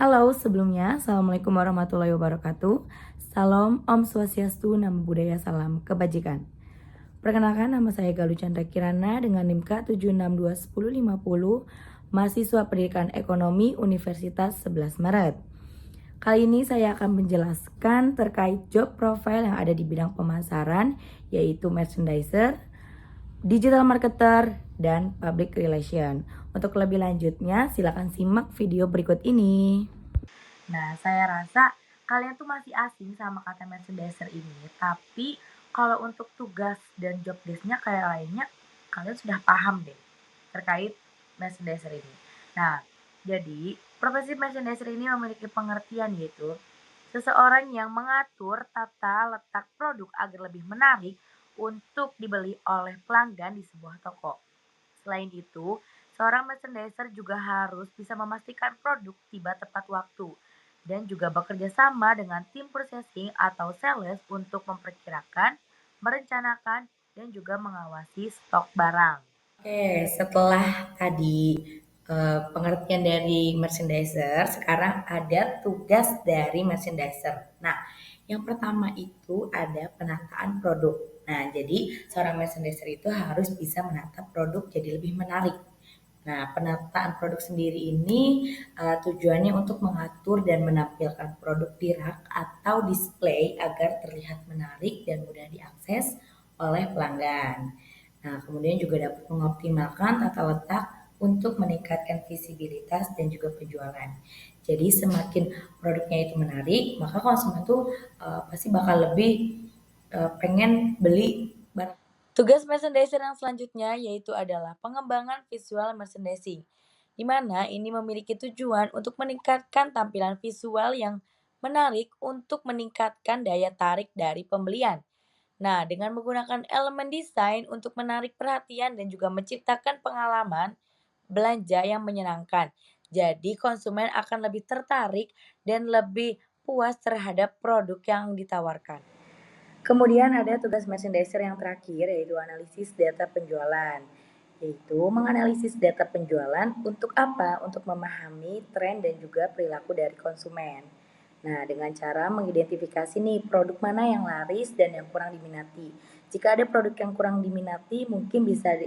Halo, sebelumnya Assalamualaikum warahmatullahi wabarakatuh. Salam Om Swastiastu, Namo Buddhaya, Salam Kebajikan. Perkenalkan, nama saya Galuh Chandra Kirana dengan NIM K76210050, mahasiswa Pendidikan Ekonomi Universitas 11 Maret. Kali ini saya akan menjelaskan terkait job profile yang ada di bidang pemasaran, yaitu merchandiser, digital marketer, dan public relation. Untuk lebih lanjutnya, silakan simak video berikut ini. Nah, saya rasa kalian tuh masih asing sama kata merchandiser ini, tapi kalau untuk tugas dan job desk-nya kayak lainnya, kalian sudah paham deh terkait merchandiser ini. Nah, jadi profesi merchandiser ini memiliki pengertian yaitu seseorang yang mengatur tata letak produk agar lebih menarik untuk dibeli oleh pelanggan di sebuah toko. Selain itu, seorang merchandiser juga harus bisa memastikan produk tiba tepat waktu dan juga bekerja sama dengan tim purchasing atau sales untuk memperkirakan, merencanakan, dan juga mengawasi stok barang. Oke, setelah tadi pengertian dari merchandiser, sekarang ada tugas dari merchandiser. Nah, yang pertama itu ada penataan produk. Nah, jadi seorang merchandiser itu harus bisa menata produk jadi lebih menarik. Nah, penataan produk sendiri ini tujuannya untuk mengatur dan menampilkan produk di rak atau display agar terlihat menarik dan mudah diakses oleh pelanggan. Nah, kemudian juga dapat mengoptimalkan tata letak untuk meningkatkan visibilitas dan juga penjualan. Jadi semakin produknya itu menarik, maka konsumen tuh pasti bakal lebih pengen beli barang. Tugas merchandiser yang selanjutnya yaitu adalah pengembangan visual merchandising, di mana ini memiliki tujuan untuk meningkatkan tampilan visual yang menarik untuk meningkatkan daya tarik dari pembelian. Nah, dengan menggunakan elemen desain untuk menarik perhatian dan juga menciptakan pengalaman belanja yang menyenangkan. Jadi, konsumen akan lebih tertarik dan lebih puas terhadap produk yang ditawarkan. Kemudian ada tugas merchandiser yang terakhir yaitu analisis data penjualan. Yaitu menganalisis data penjualan untuk apa? Untuk memahami tren dan juga perilaku dari konsumen. Nah, dengan cara mengidentifikasi nih produk mana yang laris dan yang kurang diminati. Jika ada produk yang kurang diminati, mungkin bisa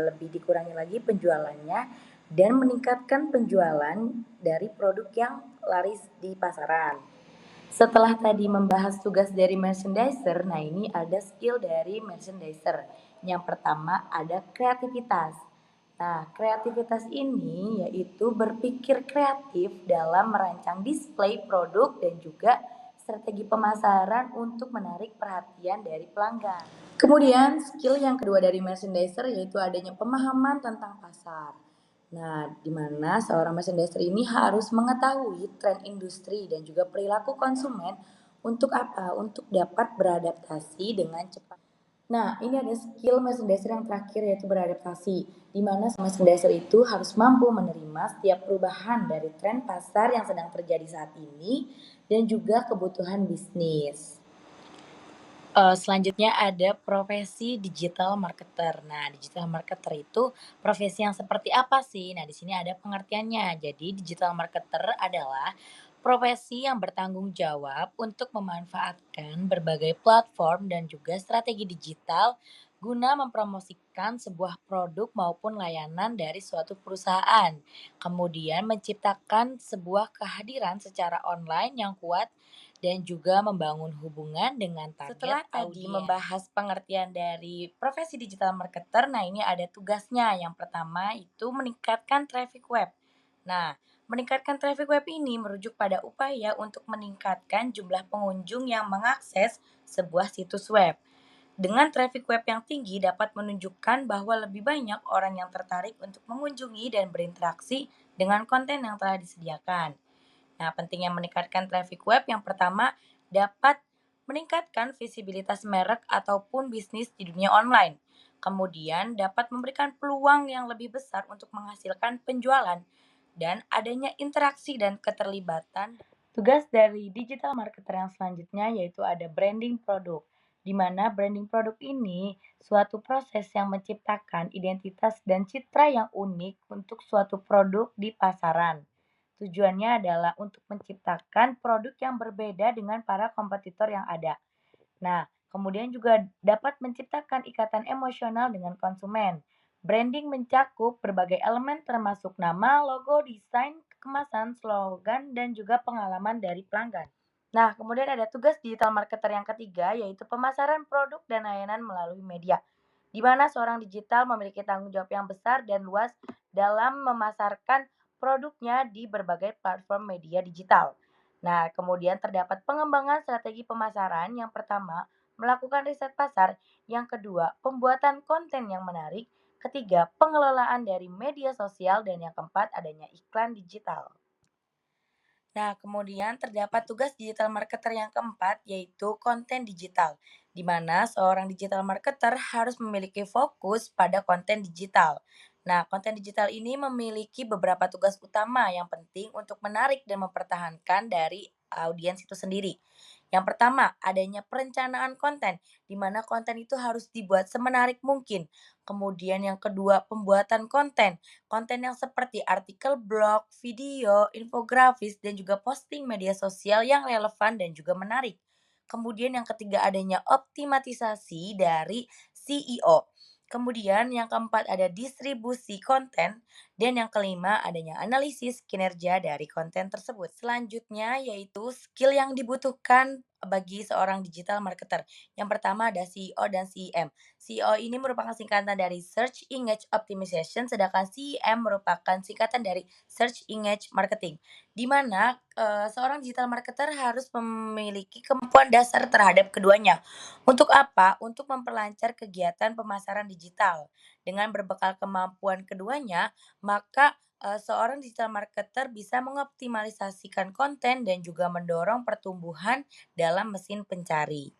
lebih dikurangi lagi penjualannya dan meningkatkan penjualan dari produk yang laris di pasaran. Setelah tadi membahas tugas dari merchandiser, nah ini ada skill dari merchandiser. Yang pertama ada kreativitas. Nah, kreativitas ini yaitu berpikir kreatif dalam merancang display produk dan juga strategi pemasaran untuk menarik perhatian dari pelanggan. Kemudian, skill yang kedua dari merchandiser yaitu adanya pemahaman tentang pasar. Nah, di mana seorang merchandiser ini harus mengetahui tren industri dan juga perilaku konsumen untuk apa? Untuk dapat beradaptasi dengan cepat. Nah, ini ada skill merchandiser yang terakhir yaitu beradaptasi, di mana merchandiser itu harus mampu menerima setiap perubahan dari tren pasar yang sedang terjadi saat ini dan juga kebutuhan bisnis. Selanjutnya ada profesi digital marketer. Nah, digital marketer itu profesi yang seperti apa sih? Nah, di sini ada pengertiannya. Jadi, digital marketer adalah profesi yang bertanggung jawab untuk memanfaatkan berbagai platform dan juga strategi digital guna mempromosikan sebuah produk maupun layanan dari suatu perusahaan. Kemudian menciptakan sebuah kehadiran secara online yang kuat dan juga membangun hubungan dengan target. Setelah tadi membahas pengertian dari profesi digital marketer, nah ini ada tugasnya. Yang pertama itu meningkatkan traffic web. Nah, meningkatkan traffic web ini merujuk pada upaya untuk meningkatkan jumlah pengunjung yang mengakses sebuah situs web. Dengan traffic web yang tinggi dapat menunjukkan bahwa lebih banyak orang yang tertarik untuk mengunjungi dan berinteraksi dengan konten yang telah disediakan. Nah, pentingnya meningkatkan traffic web yang pertama dapat meningkatkan visibilitas merek ataupun bisnis di dunia online. Kemudian dapat memberikan peluang yang lebih besar untuk menghasilkan penjualan dan adanya interaksi dan keterlibatan. Tugas dari digital marketer yang selanjutnya yaitu ada branding produk, di mana branding produk ini suatu proses yang menciptakan identitas dan citra yang unik untuk suatu produk di pasaran. Tujuannya adalah untuk menciptakan produk yang berbeda dengan para kompetitor yang ada. Nah, kemudian juga dapat menciptakan ikatan emosional dengan konsumen. Branding mencakup berbagai elemen termasuk nama, logo, desain, kemasan, slogan, dan juga pengalaman dari pelanggan. Nah, kemudian ada tugas digital marketer yang ketiga, yaitu pemasaran produk dan layanan melalui media, di mana seorang digital memiliki tanggung jawab yang besar dan luas dalam memasarkan produknya di berbagai platform media digital. Nah, kemudian terdapat pengembangan strategi pemasaran. Yang pertama, melakukan riset pasar. Yang kedua, pembuatan konten yang menarik. Ketiga, pengelolaan dari media sosial. Dan yang keempat, adanya iklan digital. Nah, kemudian terdapat tugas digital marketer yang keempat, yaitu konten digital, di mana seorang digital marketer harus memiliki fokus pada konten digital. Nah, konten digital ini memiliki beberapa tugas utama yang penting untuk menarik dan mempertahankan dari audiens itu sendiri. Yang pertama, adanya perencanaan konten, di mana konten itu harus dibuat semenarik mungkin. Kemudian yang kedua, pembuatan konten. Konten yang seperti artikel blog, video, infografis, dan juga posting media sosial yang relevan dan juga menarik. Kemudian yang ketiga adanya optimisasi dari CEO. Kemudian yang keempat ada distribusi konten dan yang kelima adanya analisis kinerja dari konten tersebut. Selanjutnya yaitu skill yang dibutuhkan bagi seorang digital marketer. Yang pertama ada CEO dan CEM. CEO ini merupakan singkatan dari Search Engine Optimization, sedangkan CEM merupakan singkatan dari Search Engine Marketing, di mana seorang digital marketer harus memiliki kemampuan dasar terhadap keduanya. Untuk apa? Untuk memperlancar kegiatan pemasaran digital. Dengan berbekal kemampuan keduanya, maka seorang digital marketer bisa mengoptimalisasikan konten dan juga mendorong pertumbuhan dalam mesin pencari.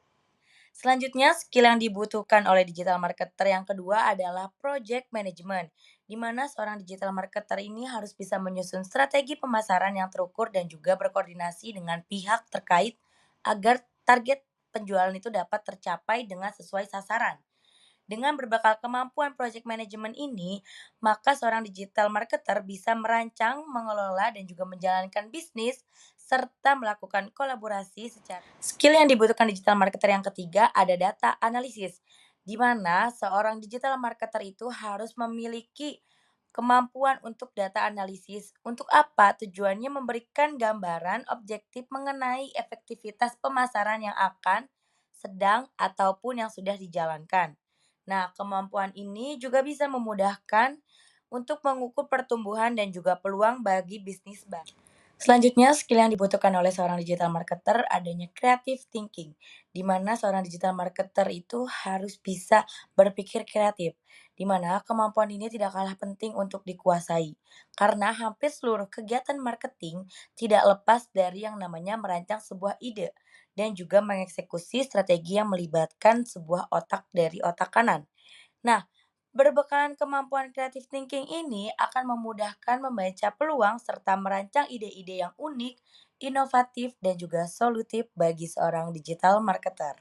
Selanjutnya, skill yang dibutuhkan oleh digital marketer yang kedua adalah project management, di mana seorang digital marketer ini harus bisa menyusun strategi pemasaran yang terukur dan juga berkoordinasi dengan pihak terkait agar target penjualan itu dapat tercapai dengan sesuai sasaran. Dengan berbekal kemampuan project management ini, maka seorang digital marketer bisa merancang, mengelola, dan juga menjalankan bisnis serta melakukan kolaborasi secara skill yang dibutuhkan digital marketer yang ketiga ada data analisis, di mana seorang digital marketer itu harus memiliki kemampuan untuk data analisis. Untuk apa? Tujuannya memberikan gambaran objektif mengenai efektivitas pemasaran yang akan, sedang, ataupun yang sudah dijalankan. Nah, kemampuan ini juga bisa memudahkan untuk mengukur pertumbuhan dan juga peluang bagi bisnis baru. Selanjutnya, skill yang dibutuhkan oleh seorang digital marketer adanya creative thinking, di mana seorang digital marketer itu harus bisa berpikir kreatif, di mana kemampuan ini tidak kalah penting untuk dikuasai, karena hampir seluruh kegiatan marketing tidak lepas dari yang namanya merancang sebuah ide, dan juga mengeksekusi strategi yang melibatkan sebuah otak dari otak kanan. Nah, berbekalan kemampuan creative thinking ini akan memudahkan membaca peluang serta merancang ide-ide yang unik, inovatif, dan juga solutif bagi seorang digital marketer.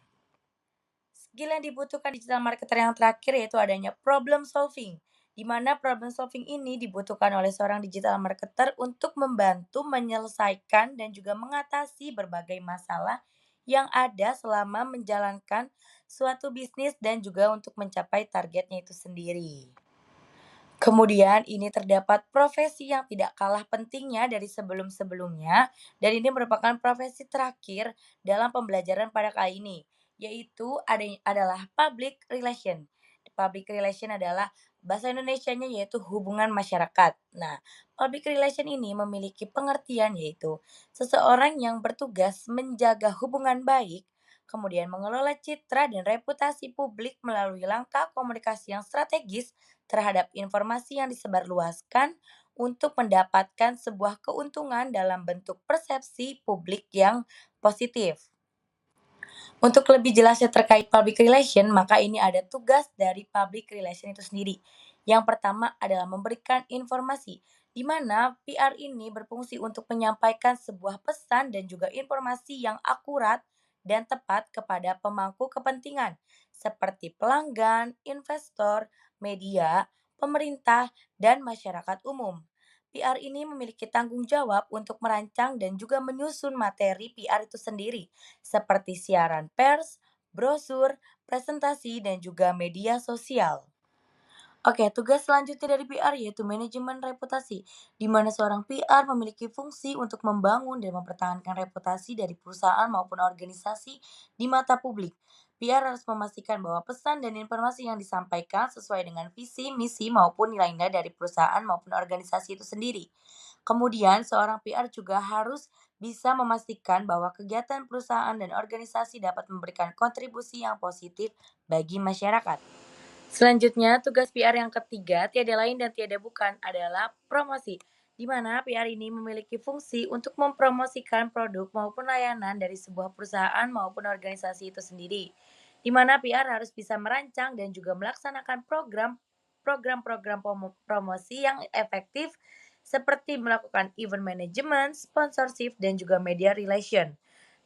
Skill yang dibutuhkan digital marketer yang terakhir yaitu adanya problem solving, di mana problem solving ini dibutuhkan oleh seorang digital marketer untuk membantu menyelesaikan dan juga mengatasi berbagai masalah yang ada selama menjalankan suatu bisnis dan juga untuk mencapai targetnya itu sendiri. Kemudian ini terdapat profesi yang tidak kalah pentingnya dari sebelum-sebelumnya dan ini merupakan profesi terakhir dalam pembelajaran pada kali ini, yaitu adalah public relation. Public relation adalah bahasa Indonesianya yaitu hubungan masyarakat. Nah, public relation ini memiliki pengertian yaitu seseorang yang bertugas menjaga hubungan baik, kemudian mengelola citra dan reputasi publik melalui langkah komunikasi yang strategis terhadap informasi yang disebarluaskan untuk mendapatkan sebuah keuntungan dalam bentuk persepsi publik yang positif. Untuk lebih jelasnya terkait public relation, maka ini ada tugas dari public relation itu sendiri. Yang pertama adalah memberikan informasi, di mana PR ini berfungsi untuk menyampaikan sebuah pesan dan juga informasi yang akurat dan tepat kepada pemangku kepentingan, seperti pelanggan, investor, media, pemerintah, dan masyarakat umum. PR ini memiliki tanggung jawab untuk merancang dan juga menyusun materi PR itu sendiri, seperti siaran pers, brosur, presentasi, dan juga media sosial. Oke, tugas selanjutnya dari PR yaitu manajemen reputasi, di mana seorang PR memiliki fungsi untuk membangun dan mempertahankan reputasi dari perusahaan maupun organisasi di mata publik. PR harus memastikan bahwa pesan dan informasi yang disampaikan sesuai dengan visi, misi, maupun nilai-nilai dari perusahaan maupun organisasi itu sendiri. Kemudian, seorang PR juga harus bisa memastikan bahwa kegiatan perusahaan dan organisasi dapat memberikan kontribusi yang positif bagi masyarakat. Selanjutnya, tugas PR yang ketiga, tiada lain dan tiada bukan, adalah promosi, di mana PR ini memiliki fungsi untuk mempromosikan produk maupun layanan dari sebuah perusahaan maupun organisasi itu sendiri, di mana PR harus bisa merancang dan juga melaksanakan program-program promosi yang efektif seperti melakukan event management, sponsorship, dan juga media relation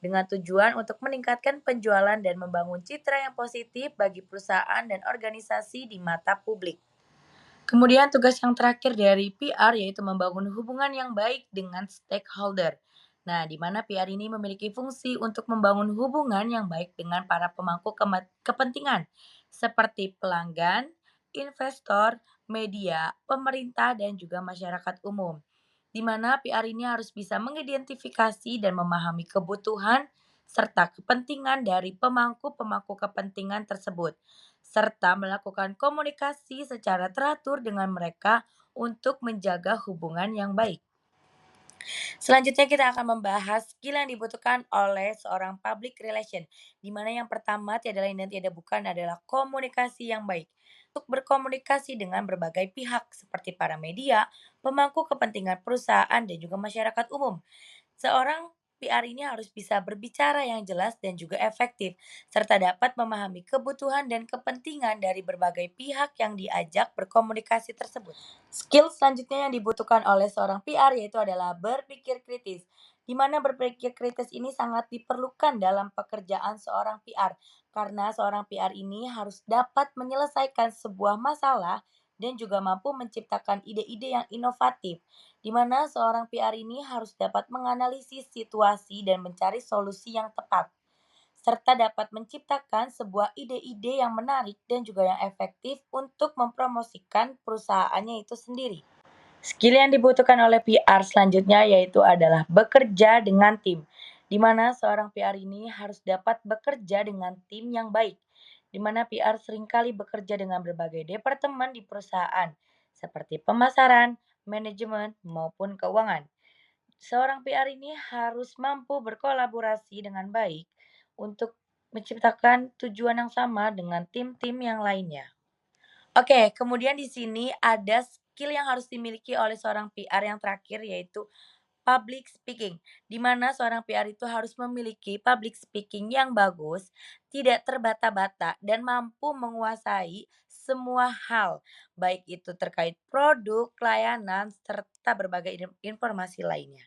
dengan tujuan untuk meningkatkan penjualan dan membangun citra yang positif bagi perusahaan dan organisasi di mata publik. Kemudian tugas yang terakhir dari PR yaitu membangun hubungan yang baik dengan stakeholder. Nah, di mana PR ini memiliki fungsi untuk membangun hubungan yang baik dengan para pemangku kepentingan seperti pelanggan, investor, media, pemerintah, dan juga masyarakat umum. Di mana PR ini harus bisa mengidentifikasi dan memahami kebutuhan serta kepentingan dari pemangku-pemangku kepentingan tersebut serta melakukan komunikasi secara teratur dengan mereka untuk menjaga hubungan yang baik. Selanjutnya kita akan membahas skill yang dibutuhkan oleh seorang public relation, di mana yang pertama tiada lain dan tiada bukan adalah komunikasi yang baik. Untuk berkomunikasi dengan berbagai pihak seperti para media, pemangku kepentingan perusahaan, dan juga masyarakat umum. Seorang PR ini harus bisa berbicara yang jelas dan juga efektif, serta dapat memahami kebutuhan dan kepentingan dari berbagai pihak yang diajak berkomunikasi tersebut. Skill selanjutnya yang dibutuhkan oleh seorang PR yaitu adalah berpikir kritis, di mana berpikir kritis ini sangat diperlukan dalam pekerjaan seorang PR, karena seorang PR ini harus dapat menyelesaikan sebuah masalah dan juga mampu menciptakan ide-ide yang inovatif di mana seorang PR ini harus dapat menganalisis situasi dan mencari solusi yang tepat, serta dapat menciptakan sebuah ide-ide yang menarik dan juga yang efektif untuk mempromosikan perusahaannya itu sendiri. Skill yang dibutuhkan oleh PR selanjutnya yaitu adalah bekerja dengan tim, di mana seorang PR ini harus dapat bekerja dengan tim yang baik, di mana PR seringkali bekerja dengan berbagai departemen di perusahaan, seperti pemasaran, manajemen, maupun keuangan. Seorang PR ini harus mampu berkolaborasi dengan baik untuk menciptakan tujuan yang sama dengan tim-tim yang lainnya. Oke, kemudian di sini ada skill yang harus dimiliki oleh seorang PR yang terakhir yaitu public speaking, di mana seorang PR itu harus memiliki public speaking yang bagus, tidak terbata-bata, dan mampu menguasai semua hal, baik itu terkait produk, layanan, serta berbagai informasi lainnya.